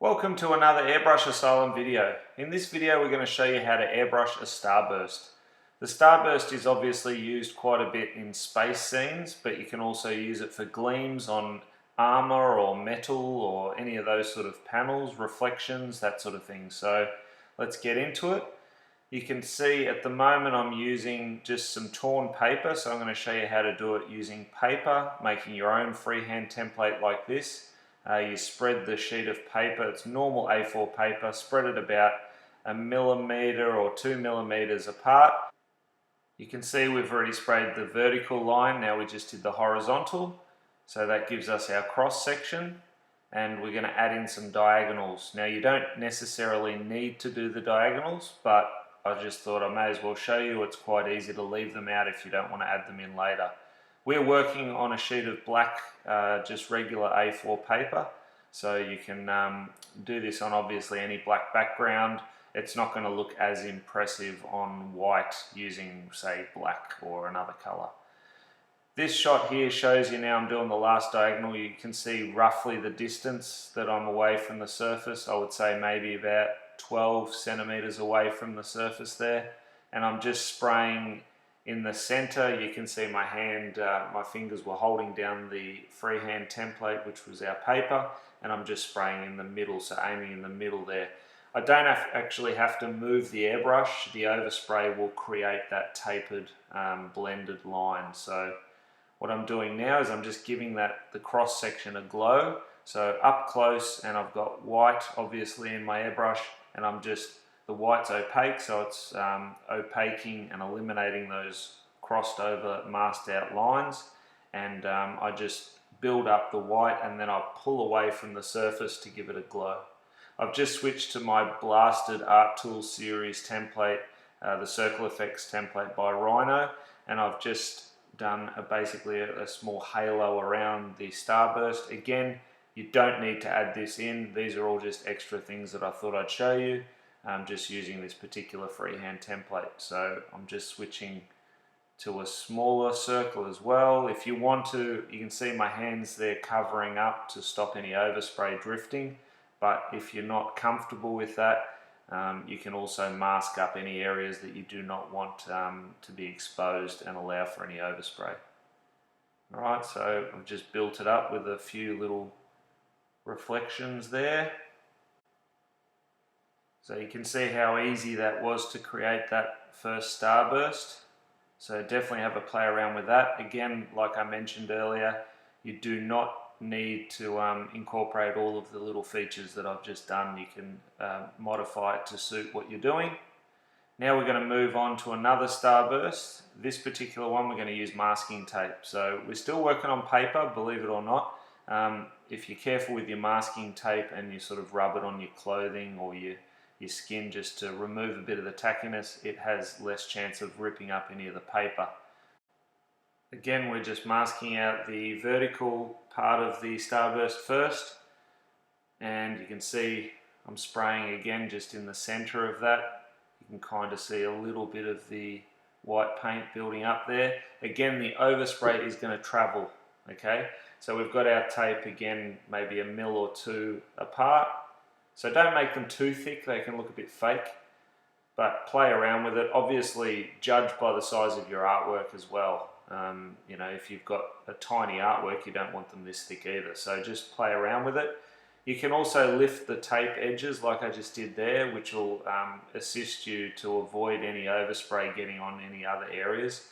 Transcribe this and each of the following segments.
Welcome to another Airbrush Asylum video. In this video we're going to show you how to airbrush a starburst. The starburst is obviously used quite a bit in space scenes, but you can also use it for gleams on armour or metal or any of those sort of panels, reflections, that sort of thing. So let's get into it. You can see at the moment I'm using just some torn paper, so I'm going to show you how to do it using paper, making your own freehand template like this. You spread the sheet of paper, it's normal A4 paper, spread it about 1 millimeter or 2 millimeters apart. You can see we've already sprayed the vertical line, now we just did the horizontal, so that gives us our cross section, and we're going to add in some diagonals. Now you don't necessarily need to do the diagonals, but I just thought I may as well show you. It's quite easy to leave them out if you don't want to add them in later. We're working on a sheet of black, just regular A4 paper, so you can do this on obviously any black background. It's not going to look as impressive on white using, say, black or another colour. This shot here shows you now I'm doing the last diagonal. You can see roughly the distance that I'm away from the surface. I would say maybe about 12 centimeters away from the surface there, and I'm just spraying in the center. You can see my hand, my fingers were holding down the freehand template, which was our paper, and I'm just spraying in the middle, so aiming in the middle there. I don't actually have to move the airbrush. The overspray will create that tapered, blended line. So what I'm doing now is I'm just giving the cross section a glow. So up close, and I've got white obviously in my airbrush, and the white's opaque, so it's opaquing and eliminating those crossed over, masked out lines, and I just build up the white and then I pull away from the surface to give it a glow. I've just switched to my blasted Art Tool series template, the Circle Effects template by Rhino, and I've just done basically a small halo around the starburst. Again, you don't need to add this in. These are all just extra things that I thought I'd show you. I'm just using this particular freehand template. So I'm just switching to a smaller circle as well. If you want to, you can see my hands there covering up to stop any overspray drifting. But if you're not comfortable with that, you can also mask up any areas that you do not want to be exposed and allow for any overspray. Alright, so I've just built it up with a few little reflections there. So you can see how easy that was to create that first starburst. So definitely have a play around with that. Again, like I mentioned earlier, you do not need to incorporate all of the little features that I've just done. You can modify it to suit what you're doing. Now we're going to move on to another starburst. This particular one we're going to use masking tape. So we're still working on paper, believe it or not. If you're careful with your masking tape and you sort of rub it on your clothing or your skin just to remove a bit of the tackiness, it has less chance of ripping up any of the paper. Again, we're just masking out the vertical part of the starburst first, and you can see I'm spraying again just in the center of that. You can kind of see a little bit of the white paint building up there. Again, the overspray is going to travel, okay? So we've got our tape again, maybe 1 mil or 2 apart. So don't make them too thick, they can look a bit fake, but play around with it. Obviously, judge by the size of your artwork as well. You know, if you've got a tiny artwork, you don't want them this thick either. So just play around with it. You can also lift the tape edges like I just did there, which will assist you to avoid any overspray getting on any other areas.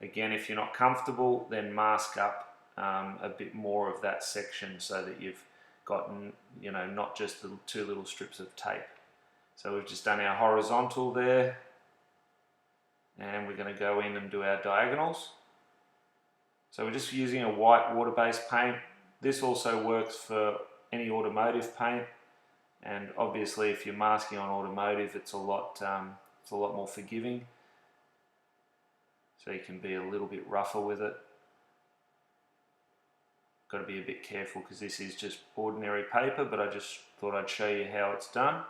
Again, if you're not comfortable, then mask up a bit more of that section so that you've gotten, you know, not just the 2 little strips of tape. So we've just done our horizontal there, and we're going to go in and do our diagonals. So we're just using a white water-based paint. This also works for any automotive paint, and obviously if you're masking on automotive, it's a lot more forgiving. So you can be a little bit rougher with it. Got to be a bit careful because this is just ordinary paper, but I just thought I'd show you how it's done.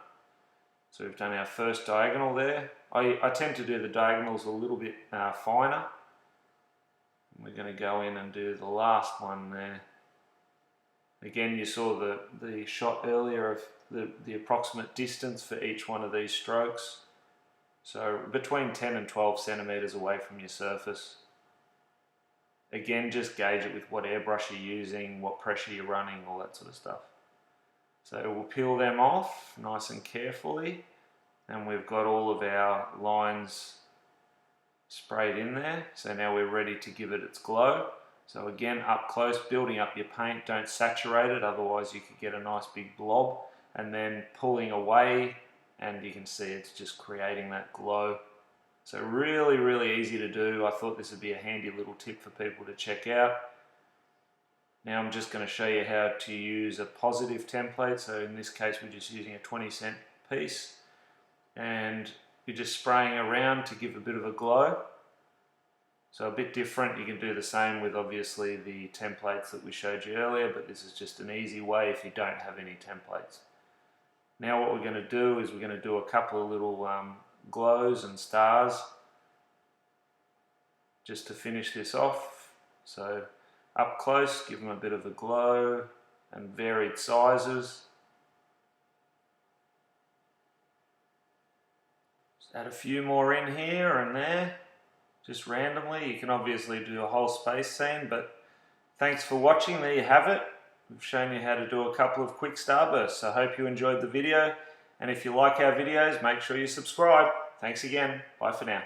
So we've done our first diagonal there. I tend to do the diagonals a little bit finer. We're going to go in and do the last one there. Again, you saw the shot earlier of the approximate distance for each one of these strokes. So between 10 and 12 centimeters away from your surface. Again, just gauge it with what airbrush you're using, what pressure you're running, all that sort of stuff. So we'll peel them off nice and carefully, and we've got all of our lines sprayed in there. So now we're ready to give it its glow. So again, up close, building up your paint, don't saturate it, otherwise you could get a nice big blob, and then pulling away, and you can see it's just creating that glow. So really, really easy to do. I thought this would be a handy little tip for people to check out. Now I'm just going to show you how to use a positive template. So in this case, we're just using a 20-cent piece, and you're just spraying around to give a bit of a glow. So a bit different. You can do the same with obviously the templates that we showed you earlier, but this is just an easy way if you don't have any templates. Now what we're going to do is we're going to do a couple of little glows and stars just to finish this off. So up close, give them a bit of a glow and varied sizes. Just add a few more in here and there, just randomly. You can obviously do a whole space scene, but thanks for watching. There you have it. We've shown you how to do a couple of quick starbursts. I hope you enjoyed the video, and if you like our videos, make sure you subscribe. Thanks again. Bye for now.